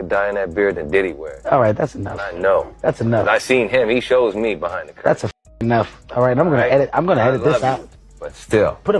dye in that beard than Diddy wear. All right, that's enough. And I know. That's enough. I seen him. He shows me behind the curtain. That's enough. All right, I'm gonna edit. I'm gonna edit this out. But still, Put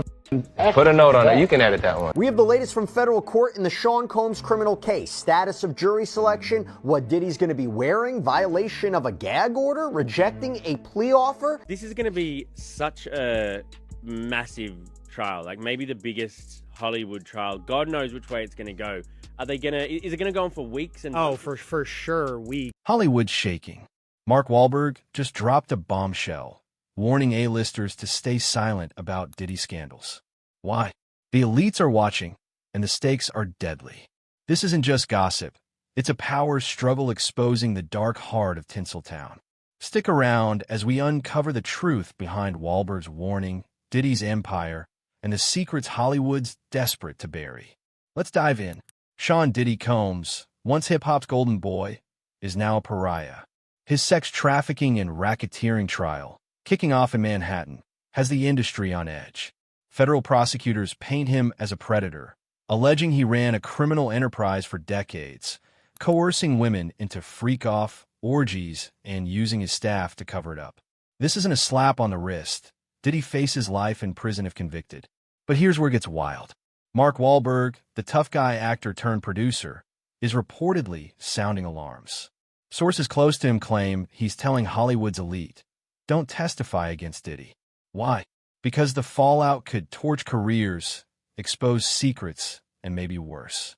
a note on it. You can edit that one. We have the latest from federal court in the Sean Combs criminal case. Status of jury selection, what Diddy's going to be wearing, violation of a gag order, rejecting a plea offer. This is going to be such a massive trial, like maybe the biggest Hollywood trial. God knows which way it's going to go. Is it going to go on for weeks? For sure, weeks. Hollywood's shaking. Mark Wahlberg just dropped a bombshell, warning A-listers to stay silent about Diddy scandals. Why? The elites are watching, and the stakes are deadly. This isn't just gossip. It's a power struggle exposing the dark heart of Tinseltown. Stick around as we uncover the truth behind Wahlberg's warning, Diddy's empire, and the secrets Hollywood's desperate to bury. Let's dive in. Sean Diddy Combs, once hip-hop's golden boy, is now a pariah. His sex trafficking and racketeering trial, kicking off in Manhattan, has the industry on edge. Federal prosecutors paint him as a predator, alleging he ran a criminal enterprise for decades, coercing women into freak-off, orgies, and using his staff to cover it up. This isn't a slap on the wrist. Diddy faces life in prison if convicted. But here's where it gets wild. Mark Wahlberg, the tough guy actor turned producer, is reportedly sounding alarms. Sources close to him claim he's telling Hollywood's elite, don't testify against Diddy. Why? Because the fallout could torch careers, expose secrets, and maybe worse.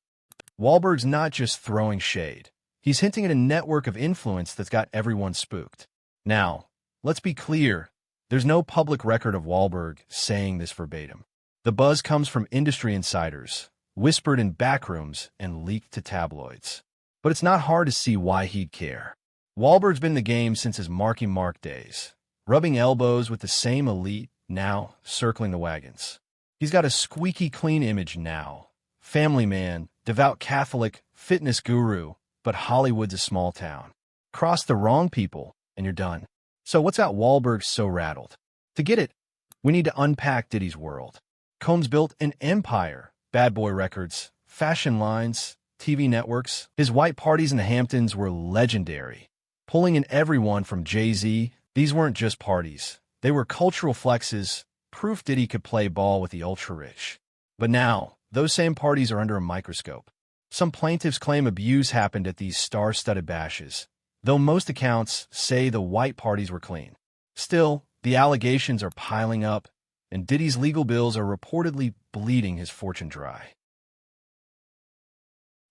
Wahlberg's not just throwing shade. He's hinting at a network of influence that's got everyone spooked. Now, let's be clear. There's no public record of Wahlberg saying this verbatim. The buzz comes from industry insiders, whispered in backrooms and leaked to tabloids. But it's not hard to see why he'd care. Wahlberg's been in the game since his Marky Mark days, rubbing elbows with the same elite, now circling the wagons. He's got a squeaky clean image now. Family man, devout Catholic, fitness guru, but Hollywood's a small town. Cross the wrong people, and you're done. So what's got Wahlberg so rattled? To get it, we need to unpack Diddy's world. Combs built an empire. Bad Boy Records, fashion lines, TV networks. His white parties in the Hamptons were legendary. Pulling in everyone from Jay-Z, these weren't just parties. They were cultural flexes, proof Diddy could play ball with the ultra-rich. But now, those same parties are under a microscope. Some plaintiffs claim abuse happened at these star-studded bashes, though most accounts say the white parties were clean. Still, the allegations are piling up, and Diddy's legal bills are reportedly bleeding his fortune dry.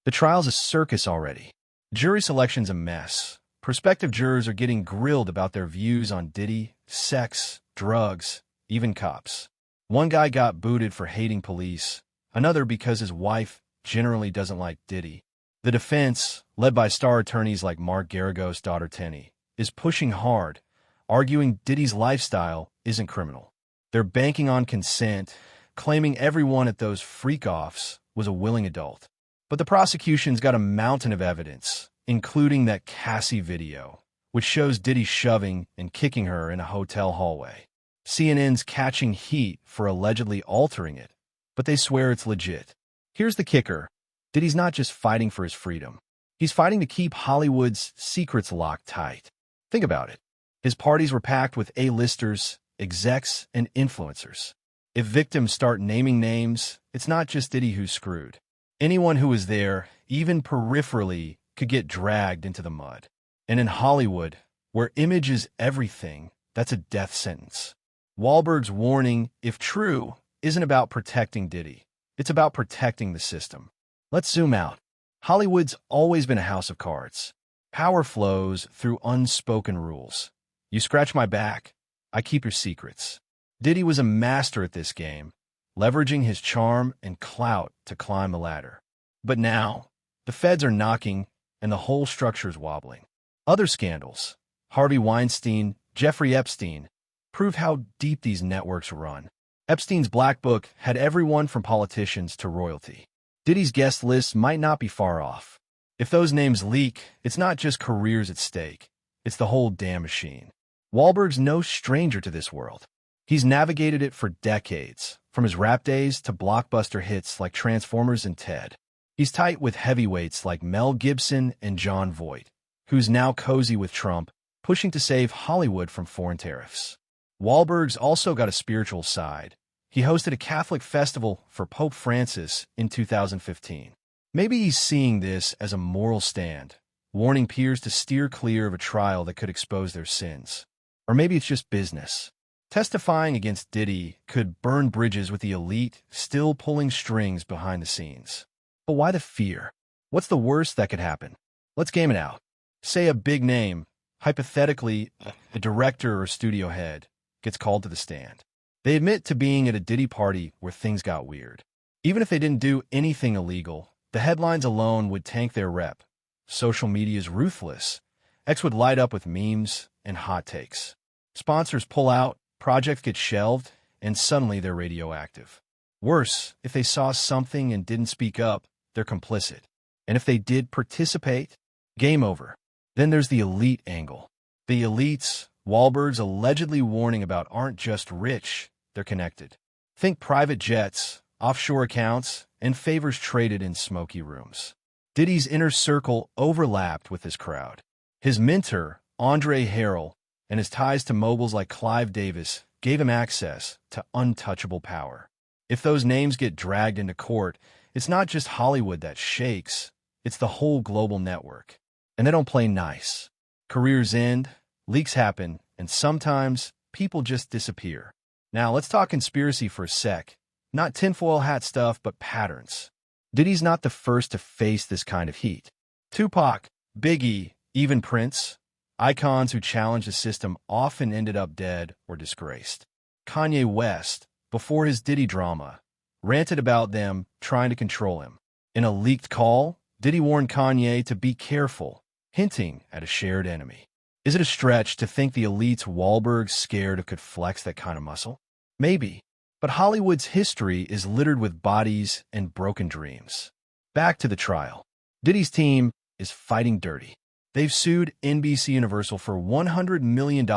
The trial's a circus already. Jury selection's a mess. Prospective jurors are getting grilled about their views on Diddy, sex, drugs, even cops. One guy got booted for hating police, another because his wife generally doesn't like Diddy. The defense, led by star attorneys like Mark Garagos' daughter Tenny, is pushing hard, arguing Diddy's lifestyle isn't criminal. They're banking on consent, claiming everyone at those freak-offs was a willing adult. But the prosecution's got a mountain of evidence, including that Cassie video, which shows Diddy shoving and kicking her in a hotel hallway. CNN's catching heat for allegedly altering it, but they swear it's legit. Here's the kicker. Diddy's not just fighting for his freedom. He's fighting to keep Hollywood's secrets locked tight. Think about it. His parties were packed with A-listers, execs, and influencers. If victims start naming names, it's not just Diddy who's screwed. Anyone who was there, even peripherally, could get dragged into the mud. And in Hollywood, where image is everything, that's a death sentence. Wahlberg's warning, if true, isn't about protecting Diddy. It's about protecting the system. Let's zoom out. Hollywood's always been a house of cards. Power flows through unspoken rules. You scratch my back, I keep your secrets. Diddy was a master at this game, leveraging his charm and clout to climb the ladder. But now, the feds are knocking, and the whole structure's wobbling. Other scandals, Harvey Weinstein, Jeffrey Epstein, prove how deep these networks run. Epstein's black book had everyone from politicians to royalty. Diddy's guest list might not be far off. If those names leak, it's not just careers at stake. It's the whole damn machine. Wahlberg's no stranger to this world. He's navigated it for decades, from his rap days to blockbuster hits like Transformers and Ted. He's tight with heavyweights like Mel Gibson and Jon Voight, who's now cozy with Trump, pushing to save Hollywood from foreign tariffs. Wahlberg's also got a spiritual side. He hosted a Catholic festival for Pope Francis in 2015. Maybe he's seeing this as a moral stand, warning peers to steer clear of a trial that could expose their sins. Or maybe it's just business. Testifying against Diddy could burn bridges with the elite still pulling strings behind the scenes. But why the fear? What's the worst that could happen? Let's game it out. Say a big name, hypothetically a director or studio head, gets called to the stand. They admit to being at a Diddy party where things got weird. Even if they didn't do anything illegal, the headlines alone would tank their rep. Social media is ruthless. X would light up with memes and hot takes. Sponsors pull out, projects get shelved, and suddenly they're radioactive. Worse, if they saw something and didn't speak up, they're complicit. And if they did participate, game over. Then there's the elite angle. The elites, Wahlberg's allegedly warning about, aren't just rich, they're connected. Think private jets, offshore accounts, and favors traded in smoky rooms. Diddy's inner circle overlapped with this crowd. His mentor, Andre Harrell, and his ties to moguls like Clive Davis gave him access to untouchable power. If those names get dragged into court, it's not just Hollywood that shakes, it's the whole global network. And they don't play nice. Careers end, leaks happen, and sometimes people just disappear. Now let's talk conspiracy for a sec. Not tinfoil hat stuff, but patterns. Diddy's not the first to face this kind of heat. Tupac, Biggie, even Prince, icons who challenged the system often ended up dead or disgraced. Kanye West, before his Diddy drama, ranted about them trying to control him. In a leaked call, Diddy warned Kanye to be careful, hinting at a shared enemy. Is it a stretch to think the elite's Wahlberg's scared could flex that kind of muscle? Maybe. But Hollywood's history is littered with bodies and broken dreams. Back to the trial. Diddy's team is fighting dirty. They've sued NBC Universal for $100 million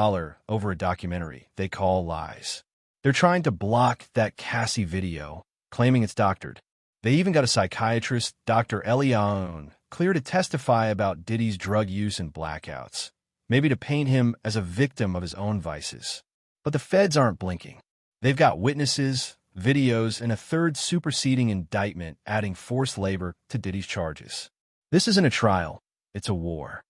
over a documentary they call Lies. They're trying to block that Cassie video, claiming it's doctored. They even got a psychiatrist, Dr. Elion, clear to testify about Diddy's drug use and blackouts, maybe to paint him as a victim of his own vices. But the feds aren't blinking. They've got witnesses, videos, and a third superseding indictment adding forced labor to Diddy's charges. This isn't a trial, it's a war.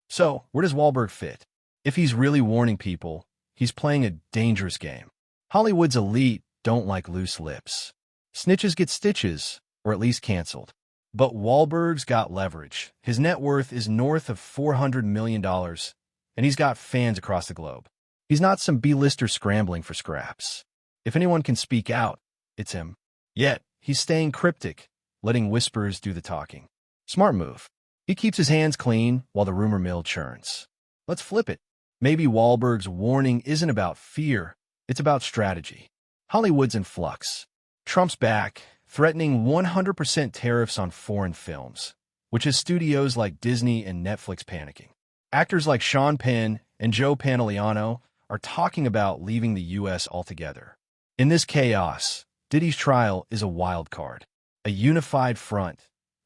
So, where does Wahlberg fit? If he's really warning people, he's playing a dangerous game. Hollywood's elite don't like loose lips. Snitches get stitches, or at least canceled. But Wahlberg's got leverage. His net worth is north of $400 million, and he's got fans across the globe. He's not some B-lister scrambling for scraps. If anyone can speak out, it's him. Yet, he's staying cryptic, letting whispers do the talking. Smart move. He keeps his hands clean while the rumor mill churns. Let's flip it. Maybe Wahlberg's warning isn't about fear, it's about strategy. Hollywood's in flux. Trump's back, threatening 100% tariffs on foreign films, which has studios like Disney and Netflix panicking. Actors like Sean Penn and Joe Pantoliano are talking about leaving the U.S. altogether. In this chaos, Diddy's trial is a wild card, a unified front.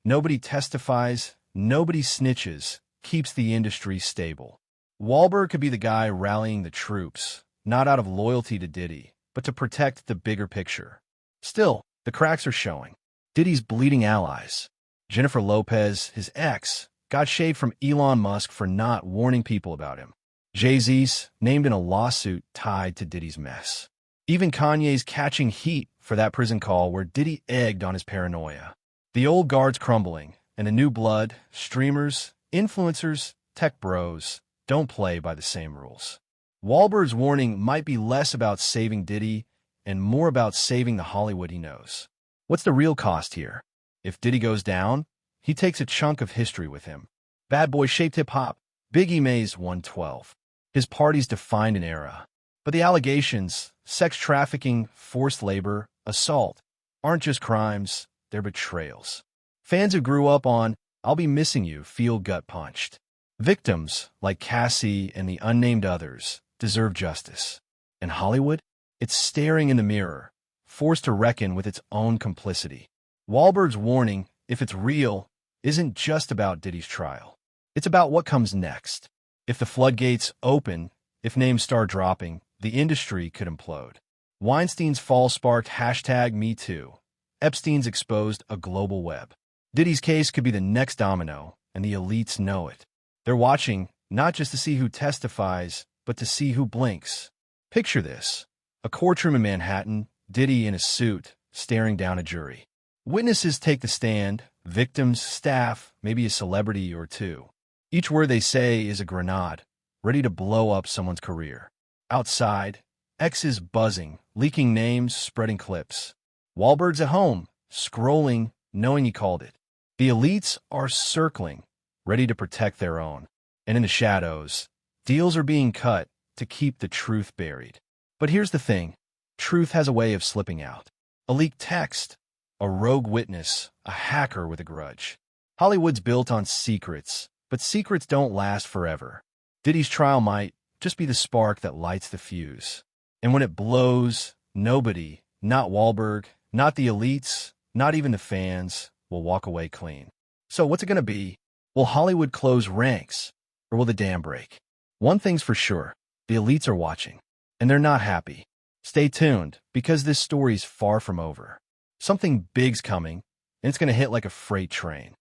Nobody testifies, nobody snitches, keeps the industry stable. Wahlberg could be the guy rallying the troops, not out of loyalty to Diddy, but to protect the bigger picture. Still, the cracks are showing. Diddy's bleeding allies. Jennifer Lopez, his ex, got shaved from Elon Musk for not warning people about him. Jay-Z's named in a lawsuit tied to Diddy's mess. Even Kanye's catching heat for that prison call where Diddy egged on his paranoia. The old guard's crumbling, and the new blood, streamers, influencers, tech bros, don't play by the same rules. Wahlberg's warning might be less about saving Diddy and more about saving the Hollywood he knows. What's the real cost here? If Diddy goes down, he takes a chunk of history with him. Bad Boy shaped hip-hop, Biggie May's 112. His parties defined an era. But the allegations, sex trafficking, forced labor, assault, aren't just crimes, they're betrayals. Fans who grew up on I'll Be Missing You feel gut-punched. Victims, like Cassie and the unnamed others, deserve justice. And Hollywood? It's staring in the mirror, forced to reckon with its own complicity. Wahlberg's warning if it's real, isn't just about Diddy's trial. It's about what comes next. If the floodgates open, if names start dropping, the industry could implode. Weinstein's fall sparked #MeToo. Epstein's exposed a global web. Diddy's case could be the next domino, and the elites know it. They're watching, not just to see who testifies, but to see who blinks. Picture this. A courtroom in Manhattan, Diddy in a suit, staring down a jury. Witnesses take the stand, victims, staff, maybe a celebrity or two. Each word they say is a grenade, ready to blow up someone's career. Outside, X is buzzing, leaking names, spreading clips. Wahlberg's at home, scrolling, knowing he called it. The elites are circling, ready to protect their own. And in the shadows, deals are being cut to keep the truth buried. But here's the thing. Truth has a way of slipping out. A leaked text, a rogue witness, a hacker with a grudge. Hollywood's built on secrets, but secrets don't last forever. Diddy's trial might just be the spark that lights the fuse. And when it blows, nobody, not Wahlberg, not the elites, not even the fans, will walk away clean. So what's it going to be? Will Hollywood close ranks, or will the dam break? One thing's for sure, the elites are watching, and they're not happy. Stay tuned, because this story's far from over. Something big's coming, and it's going to hit like a freight train.